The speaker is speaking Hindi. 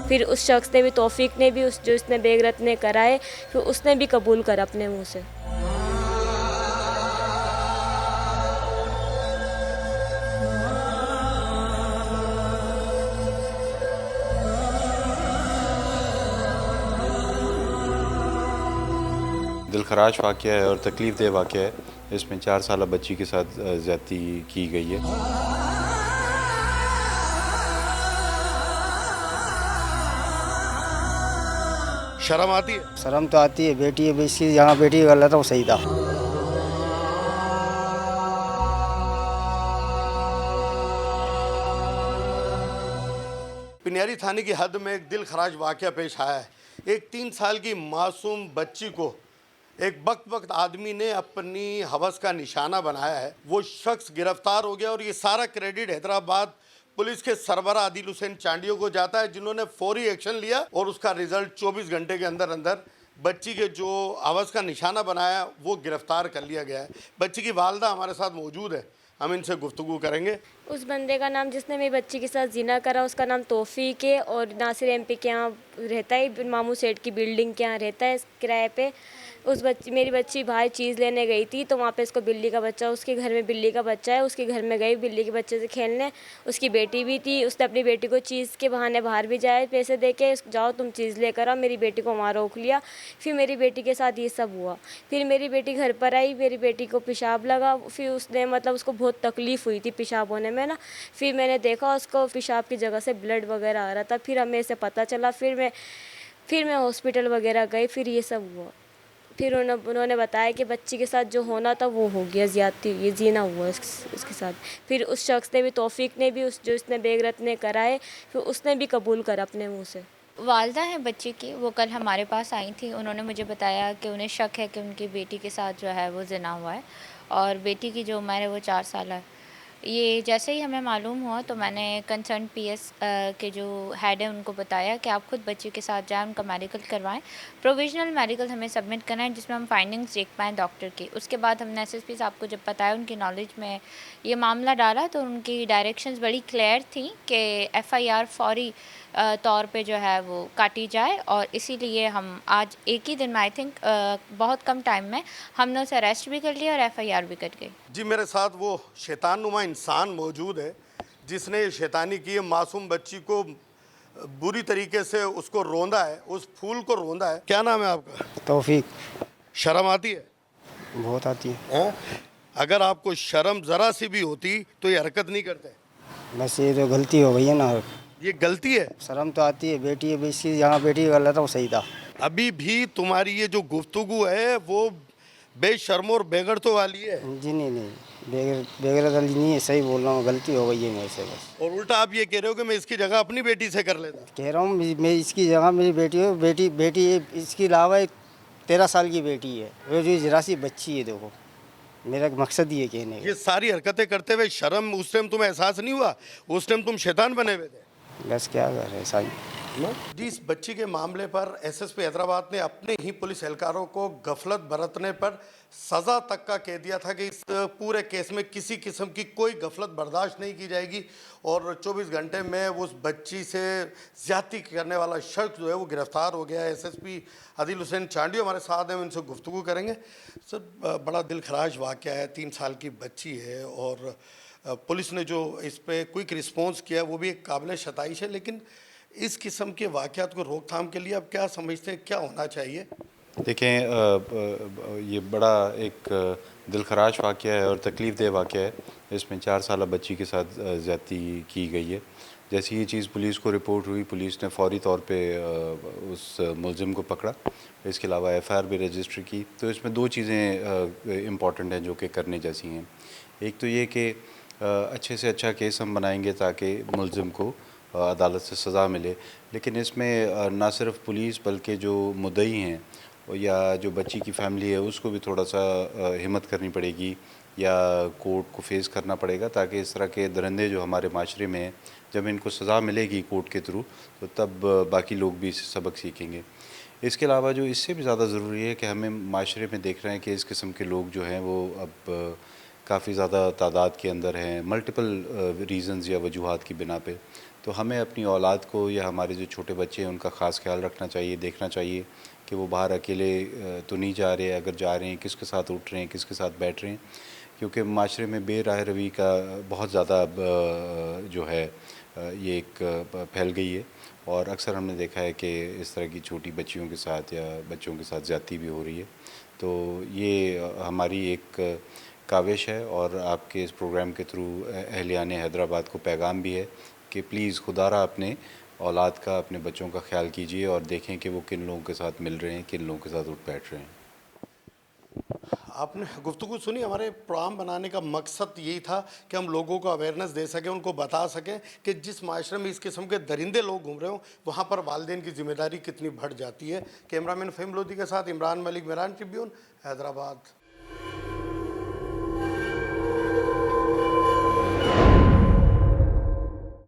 फिर उस शख्स ने भी, तौफीक ने भी, उस जो इसने बेग रत ने कराए, फिर उसने भी कबूल करा अपने मुँह से। दिलखराश वाक़या है और तकलीफ़ देह वाक़या है। इसमें 4 साला बच्ची के साथ ज़्यादती की गई है। शर्म आती है? शर्म तो आती है, बेटी है, बेसी यहाँ बेटी का गलत वो सही था। पिनियारी थाने की हद में एक दिल खराज वाक़या पेश आया है। एक 3 साल की मासूम बच्ची को एक वक्त आदमी ने अपनी हवस का निशाना बनाया है। वो शख्स गिरफ्तार हो गया और ये सारा क्रेडिट हैदराबाद पुलिस के सरबरा आदिल हुसैन चांडियो को जाता है, जिन्होंने फौरी एक्शन लिया और उसका रिजल्ट 24 घंटे के अंदर अंदर बच्ची के जो हवस का निशाना बनाया वो गिरफ्तार कर लिया गया है। बच्ची की वालदा हमारे साथ मौजूद है, हम इनसे गुफ्तगू करेंगे। उस बंदे का नाम, जिसने मेरी बच्ची के साथ जिना करा, उसका नाम तौफीक है और नासिर एमपी के यहाँ रहता है, मामू सेठ की बिल्डिंग के यहाँ रहता है किराए पे। मेरी बच्ची बाहर चीज़ लेने गई थी, तो वहाँ पे इसको बिल्ली का बच्चा, उसके घर में बिल्ली का बच्चा है, उसके घर में गई बिल्ली के बच्चे से खेलने। उसकी बेटी भी थी, उसने अपनी बेटी को चीज़ के बहाने बाहर भी जाए, पैसे दे के जाओ तुम चीज़ लेकर आओ। मेरी बेटी को वहाँ रोक लिया। फिर मेरी बेटी के साथ ये सब हुआ। फिर मेरी बेटी घर पर आई, मेरी बेटी को पेशाब लगा। फिर उसने उसको बहुत तकलीफ़ हुई थी पेशाब होने में ना। फिर मैंने देखा उसको पेशाब की जगह से ब्लड वगैरह आ रहा था। फिर हमें इसे पता चला। फिर मैं हॉस्पिटल वगैरह गई। फिर ये सब हुआ। फिर उन्होंने बताया कि बच्ची के साथ जो होना था वो हो गया, ज़्यादती हुई, जीना हुआ इसके साथ। फिर उस शख्स ने भी, तौफीक ने भी, उस जो इसने बेग रत ने कराए, फिर उसने भी कबूल करा अपने मुँह से। वालदा हैं बच्ची की, वो कल हमारे पास आई थी। उन्होंने मुझे बताया कि उन्हें शक है कि उनकी बेटी के साथ जो है वो ज़िना हुआ है और बेटी की जो उम्र है वो 4 साल है। ये जैसे ही हमें मालूम हुआ तो मैंने कंसर्न पीएस के जो हेड है उनको बताया कि आप खुद बच्ची के साथ जाएं, उनका मेडिकल करवाएं, प्रोविजनल मेडिकल हमें सबमिट कराएं जिसमें हम फाइंडिंग्स देख पाएँ डॉक्टर की। उसके बाद हमने एसएसपी साहब को जब बताया, उनकी नॉलेज में ये मामला डाला, तो उनकी डायरेक्शंस बड़ी क्लियर थी कि एफआईआर फौरी तौर पे जो है वो काटी जाए। और इसीलिए हम आज एक ही दिन में, आई थिंक बहुत कम टाइम में, हमने उसे अरेस्ट भी कर लिया और एफआईआर भी कट गई। जी, मेरे साथ वो शैतान नुमा इंसान मौजूद है जिसने ये शैतानी की है। मासूम बच्ची को बुरी तरीके से उसको रोंदा है, उस फूल को रोंदा है। क्या नाम है आपका? तौफीक। शर्म आती है? बहुत आती है। हाँ? अगर आपको शर्म ज़रा सी भी होती तो ये हरकत नहीं करते। बस ये तो गलती हो गई है ना। ये गलती है। शर्म तो आती है, बेटी है, बेसी यहाँ बेटी का गलत वो सही था। अभी भी तुम्हारी ये जो गुफ्तगू है वो बेशर्म और बेगरतों वाली है। जी नहीं, बेगैरत वाली नहीं है, सही बोल रहा हूँ, गलती हो गई है मेरे से बस। और उल्टा आप ये कह रहे हो कि मैं इसकी जगह अपनी बेटी से कर लेता। कह रहा हूँ मैं इसकी जगह मेरी बेटी हो, बेटी इसके अलावा एक 13 साल की बेटी है, वो जो जरा सी बच्ची है। देखो, मेरा मकसद ये कहने का। ये सारी हरकतें करते हुए शर्म उस टाइम तुम्हें एहसास नहीं हुआ? उस टाइम तुम शैतान बने हुए थे। बस क्या कर रहे साई। जी, इस बच्ची के मामले पर एसएसपी हैदराबाद ने अपने ही पुलिस एहलकारों को गफलत बरतने पर सज़ा तक का कह दिया था कि इस पूरे केस में किसी किस्म की कोई गफलत बर्दाश्त नहीं की जाएगी और 24 घंटे में उस बच्ची से ज़्यादती करने वाला शख्स जो है वो गिरफ्तार हो गया है। एसएसपी आदिल हुसैन चांडियो हमारे साथ हैं, उनसे गुफ्तगू करेंगे। सर, बड़ा दिल खराज वाक़या है, 3 साल की बच्ची है और पुलिस ने जो इस पर क्विक रिस्पॉन्स किया वो भी एक काबिल शताइश है, लेकिन इस किस्म के वाक़यात को रोकथाम के लिए आप क्या समझते हैं, क्या होना चाहिए? देखें, ये बड़ा एक दिलखराश वाक़या है और तकलीफ़ देह वाक़या है। इसमें 4 साला बच्ची के साथ ज़्यादती की गई है। जैसे ये चीज़ पुलिस को रिपोर्ट हुई, पुलिस ने फ़ौरी तौर पे उस मुलज़िम को पकड़ा। इसके अलावा एफआईआर भी रजिस्टर की। तो इसमें 2 चीज़ें इम्पॉर्टेंट हैं जो कि करने जैसी हैं। एक तो ये कि अच्छे से अच्छा केस हम बनाएंगे ताकि मुलज़िम को अदालत से सज़ा मिले, लेकिन इसमें ना सिर्फ पुलिस बल्कि जो मुद्दई हैं या जो बच्ची की फ़ैमिली है उसको भी थोड़ा सा हिम्मत करनी पड़ेगी या कोर्ट को फेस करना पड़ेगा, ताकि इस तरह के दरिंदे जो हमारे माशरे में हैं, जब इनको सज़ा मिलेगी कोर्ट के थ्रू तो तब बाकी लोग भी इससे सबक सीखेंगे। इसके अलावा जो इससे भी ज़्यादा ज़रूरी है कि हमें माशरे में देख रहे हैं कि इस किस्म के लोग जो हैं वो अब काफ़ी ज़्यादा तादाद के अंदर हैं, मल्टीपल रीज़न्स या वजूहात की बिना पे। तो हमें अपनी औलाद को या हमारे जो छोटे बच्चे हैं उनका ख़ास ख्याल रखना चाहिए, देखना चाहिए कि वो बाहर अकेले तो नहीं जा रहे, अगर जा रहे हैं किसके साथ उठ रहे हैं, किसके साथ बैठ रहे हैं, क्योंकि माशरे में बेराह रवी का बहुत ज़्यादा जो है ये एक फैल गई है और अक्सर हमने देखा है कि इस तरह की छोटी बच्चियों के साथ या बच्चों के साथ ज़्यादती भी हो रही है। तो ये हमारी एक काविश है और आपके इस प्रोग्राम के थ्रू अहलियान हैदराबाद को पैगाम भी है कि प्लीज़ खुदारा अपने औलाद का, अपने बच्चों का ख्याल कीजिए और देखें कि वो किन लोगों के साथ मिल रहे हैं, किन लोगों के साथ उठ बैठ रहे हैं। आपने गुफ्तगू सुनी। हमारे प्रोग्राम बनाने का मकसद यही था कि हम लोगों को अवेयरनेस दे सकें, उनको बता सकें कि जिस माशरे में इस किस्म के दरिंदे लोग घूम रहे हो वहाँ पर वालिदैन की जिम्मेदारी कितनी बढ़ जाती है। कैमरामैन फ़हीम लोधी के साथ इमरान मलिक, मेरान ट्रिब्यून, हैदराबाद।